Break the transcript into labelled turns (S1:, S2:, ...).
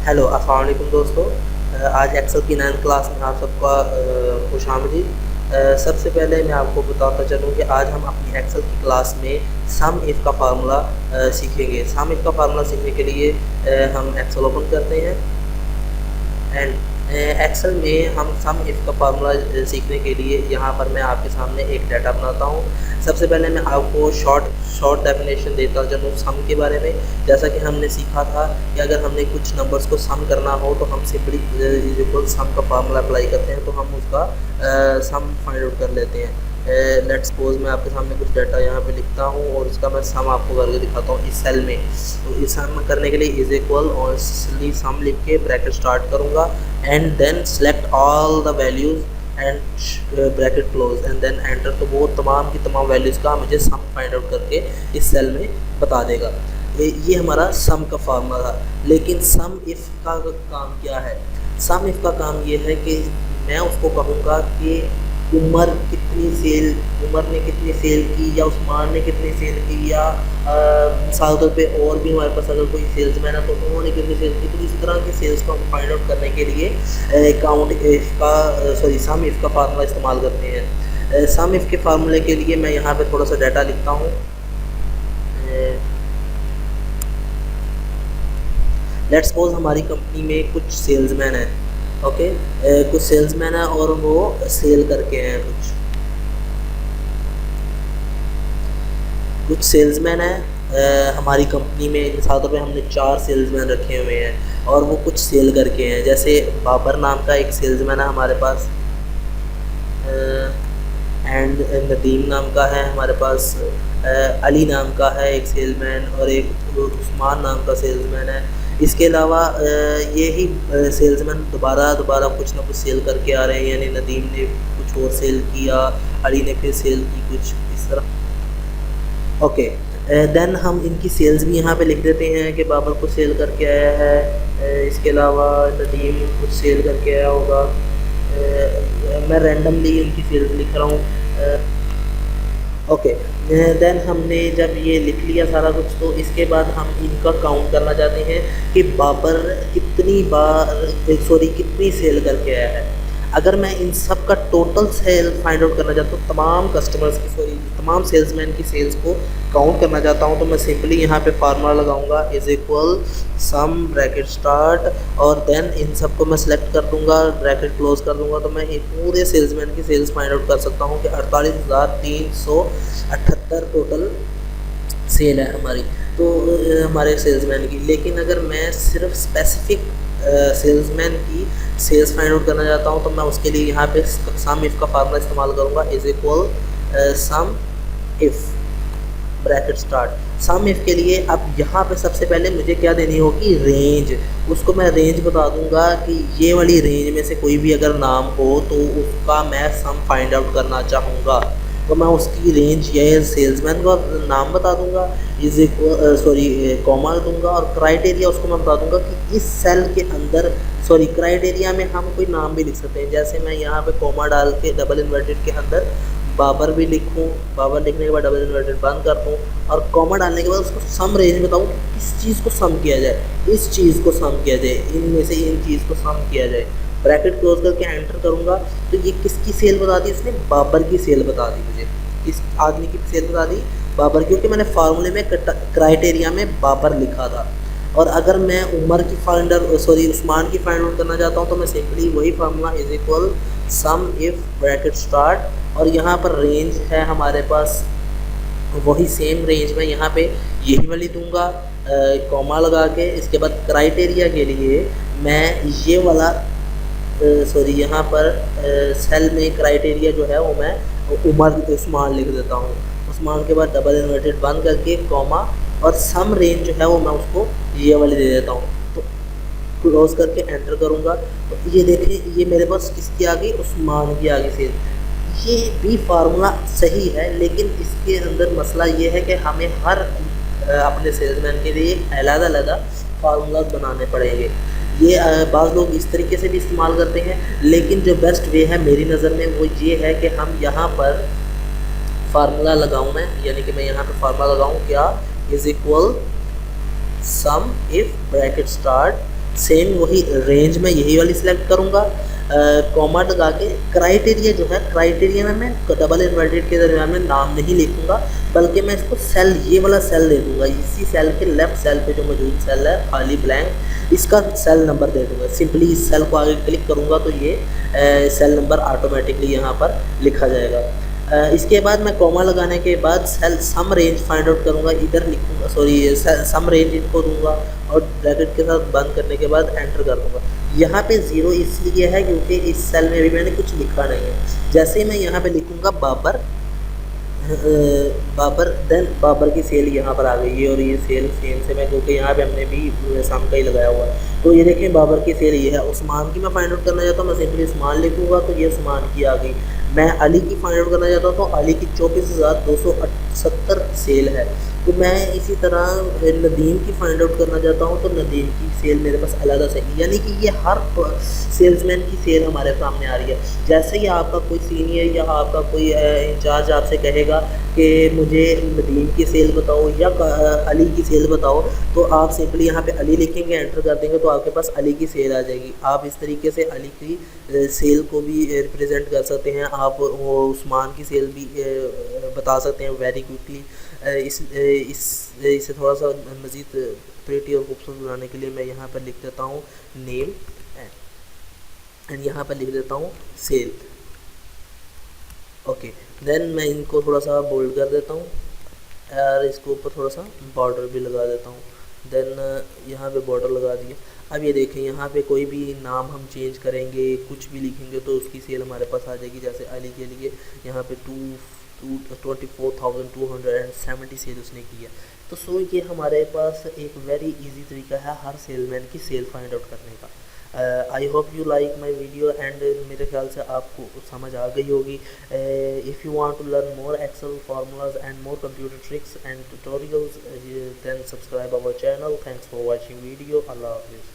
S1: Hello अस्सलाम वालेकुम दोस्तों। आज एक्सेल की 9th क्लास में आप सबका खुशामदीद। सबसे पहले मैं आपको बताता चलूँ कि आज हम अपनी एक्सेल की क्लास में सम इफ़ का फार्मूला सीखेंगे। सम इफ़ का फार्मूला सीखने के लिए हम एक्सेल ओपन करते हैं एंड एक्सेल में हम सम इफ़ का फार्मूला सीखने के लिए यहाँ पर मैं आपके सामने एक डाटा बनाता हूँ। सबसे पहले मैं आपको शॉर्ट डेफिनेशन देता चलूँ सम के बारे में। जैसा कि हमने सीखा था कि अगर हमने कुछ नंबर्स को सम करना हो तो हम सिंपली इज इक्वल सम का फार्मूला अप्लाई करते हैं, तो हम उसका सम फाइंड आउट कर लेते हैं। लेट्स सपोज मैं आपके सामने कुछ डाटा यहाँ पे लिखता हूँ और इसका मैं सम आपको करके दिखाता हूँ इस सेल में। तो इस सम करने के लिए इज इक्वल और सम लिख के ब्रैकेट स्टार्ट करूँगा and then select all the values and bracket close and then enter. तो वो तमाम की तमाम वैल्यूज़ का मुझे सम फाइंड आउट करके इस सेल में बता देगा। ये हमारा सम का फार्मूला था। लेकिन सम इफ़ का काम क्या है? सम इफ़ का काम ये है कि मैं उसको कहूँगा कि उमर ने कितनी सेल की या उस्मान ने कितनी सेल की, या मिसाल तौर पे और भी हमारे पास अगर कोई सेल्समैन है तो उन्होंने कितनी सेल की। तो इस तरह की सेल्स को हम फाइंड आउट करने के लिए सम इफ़ का फार्मूला इस्तेमाल करते हैं। सम इफ़ के फार्मूले के लिए मैं यहाँ पे थोड़ा सा डाटा लिखता हूँ। लेट्स सपोज हमारी कंपनी में कुछ सेल्समैन है। ओके, कुछ सेल्समैन है और वो सेल करके हैं। कुछ सेल्समैन है हमारी कंपनी में, मिसाल तौर पे हमने 4 सेल्समैन रखे हुए हैं और वो कुछ सेल करके हैं। जैसे बाबर नाम का एक सेल्समैन है हमारे पास, एंड नदीम नाम का है हमारे पास, अली नाम का है एक सेल्समैन, और एक उस्मान नाम का सेल्समैन है। इसके अलावा ये ही सेल्समैन दोबारा कुछ ना कुछ सेल करके आ रहे हैं, यानी नदीम ने कुछ और सेल किया, अली ने फिर सेल की, कुछ इस तरह। ओके, देन हम इनकी सेल्स भी यहाँ पे लिख देते हैं कि बाबर कुछ सेल करके आया है, इसके अलावा नदीम कुछ सेल करके आया होगा। मैं रैंडमली इनकी सेल्स लिख रहा हूँ। ओके, देन हमने जब ये लिख लिया सारा कुछ, तो इसके बाद हम इनका काउंट करना चाहते हैं कि बाबर कितनी सेल करके आया है। अगर मैं इन सब का टोटल सेल फाइंड आउट करना चाहता हूँ, तमाम सेल्समैन की सेल्स को काउंट करना चाहता हूँ, तो मैं सिंपली यहाँ पे फार्मूला लगाऊंगा is equal some bracket start और देन इन सब को मैं सेलेक्ट कर दूंगा, ब्रैकेट क्लोज कर दूंगा। तो मैं एक पूरे सेल्समैन की सेल्स फाइंड आउट कर सकता हूँ कि 48,378 टोटल सेल है हमारी, तो हमारे सेल्समैन की। लेकिन अगर मैं सिर्फ स्पेसिफिक सेल्समैन की सेल्स फाइंड आउट करना चाहता हूँ, तो मैं उसके लिए यहाँ पे सम इफ़ का फार्मूला इस्तेमाल करूँगा is equal some if bracket start. Some if के लिए अब यहाँ पे सबसे पहले मुझे क्या देनी होगी? रेंज। उसको मैं रेंज बता दूंगा कि ये वाली रेंज में से कोई भी अगर नाम हो तो उसका मैं सम फाइंड आउट करना चाहूँगा, तो मैं उसकी रेंज या सेल्समैन का नाम बता दूंगा, कॉमा दूंगा, और क्राइटेरिया उसको मैं बता दूंगा कि इस सेल के अंदर क्राइटेरिया में हम कोई नाम भी लिख सकते हैं। जैसे मैं यहाँ पे कॉमा डाल के डबल इन्वर्टेड के अंदर बाबर भी लिखूँ, बाबर लिखने के बाद डबल इन्वर्टेड बंद कर दूँ और कॉमा डालने के बाद उसको सम रेंज बताऊँ कि किस चीज़ को सम किया जाए, इस चीज़ को सम किया जाए, इनमें से इन चीज़ को सम किया जाए। ब्रैकेट क्लोज करके एंटर करूँगा, तो ये किसकी सेल बता दी? इसने बाबर की सेल बता दी मुझे, इस आदमी की सेल बता दी बाबर, क्योंकि मैंने फार्मूले में क्राइटेरिया में बाबर लिखा था। और अगर मैं उस्मान की फाइंड आउट करना चाहता हूँ, तो मैं सिंपली वही formula is equal some if bracket start, और यहाँ पर रेंज है हमारे पास, वही सेम रेंज में यहाँ पे यही वाली दूंगा कॉमा लगा के। इसके बाद क्राइटेरिया के लिए मैं ये वाला यहाँ पर सेल में क्राइटेरिया जो है वो मैं उस्मान लिख देता हूँ। उस्मान के बाद डबल इन्वर्टेड बंद करके कॉमा, और सम रेंज जो है वो मैं उसको ये वाली दे देता हूँ। तो क्लोज करके एंटर करूँगा, तो ये देखें ये मेरे पास किसकी आ गई? उस्मान की आ गई सेल। ये भी फार्मूला सही है, लेकिन इसके अंदर मसला ये है कि हमें हर अपने सेल्समैन के लिए अलग फार्मूला बनाने पड़ेंगे। ये बाज़ लोग इस तरीके से भी इस्तेमाल करते हैं, लेकिन जो बेस्ट वे है मेरी नज़र में वो ये है कि हम यहाँ पर फार्मूला लगाऊँ मैं, यानी कि मैं यहाँ पर फार्मूला लगाऊँ क्या? Is equal some if bracket start same वही रेंज में यही वाली सिलेक्ट करूँगा, कॉमा लगा के क्राइटेरिया जो है, क्राइटेरिया में मैं डबल इन्वर्टेड के दरमियान में नाम नहीं लिखूँगा, बल्कि मैं इसको सेल, ये वाला सेल दे दूँगा, इसी सेल के लेफ्ट सेल पे जो मौजूद सेल है खाली ब्लैंक, इसका सेल नंबर दे दूँगा। सिंपली इस सेल को आगे क्लिक करूँगा तो ये सेल नंबर ऑटोमेटिकली यहाँ पर लिखा जाएगा। इसके बाद मैं कॉमा लगाने के बाद सेल सम रेंज फाइंड आउट करूँगा, इधर लिखूँगा, सॉरी सम रेंज इनको दूँगा और ब्रैकेट के साथ बंद करने के बाद एंटर कर दूँगा। यहाँ पे 0 इसलिए है क्योंकि इस सेल में भी मैंने कुछ लिखा नहीं है। जैसे ही मैं यहाँ पे लिखूँगा बाबर, बाबर, देन बाबर की सेल यहाँ पर आ गई है और ये सेल सेम से मैं, क्योंकि यहाँ पे हमने भी शाम का ही लगाया हुआ है, तो ये देखें बाबर की सेल ये है। उस्मान की मैं फाइंड आउट करना चाहता हूँ, मैं सिंपली उस्मान लिखूँगा तो ये उस्मान की आ गई। मैं अली की फाइंड आउट करना चाहता हूँ तो अली की 24,270 सेल है। तो मैं इसी तरह नदीम की फाइंड आउट करना चाहता हूँ तो नदीम की सेल मेरे पास अलग से, यानी कि ये हर सेल्समैन की सेल हमारे सामने आ रही है। जैसे ही आपका कोई सीनियर या आपका कोई इंचार्ज आपसे कहेगा कि मुझे नदीम की सेल बताओ या अली की सेल बताओ, तो आप सिंपली यहाँ पे अली लिखेंगे, एंटर कर देंगे तो आपके पास अली की सेल आ जाएगी। आप इस तरीके से अली की सेल को भी रिप्रेजेंट कर सकते हैं। आप वो उस्मान की सेल भी बता सकते हैं वेरी क्विकली। इसे थोड़ा सा मज़ीद प्रिटी और खूबसूरत बनाने के लिए मैं यहाँ पर लिख देता हूँ नेम एंड यहाँ पर लिख देता हूँ सेल। ओके, देन मैं इनको थोड़ा सा बोल्ड कर देता हूँ और इसके ऊपर थोड़ा सा बॉर्डर भी लगा देता हूँ। देन यहाँ पे बॉर्डर लगा दिया। अब ये देखें यहाँ पे कोई भी नाम हम चेंज करेंगे, कुछ भी लिखेंगे तो उसकी सेल हमारे पास आ जाएगी। जैसे अली के लिए यहाँ पे 24,270 सेल उसने की है। तो सो ये हमारे पास एक वेरी इजी तरीका है हर सेलमैन की सेल फाइंड आउट करने का। I hope you like my video and मेरे ख्याल से आपको समझ आ गई होगी। If you want to learn more Excel formulas and more computer tricks and tutorials, then subscribe our channel. Thanks for watching video. अल्लाह हाफिज़।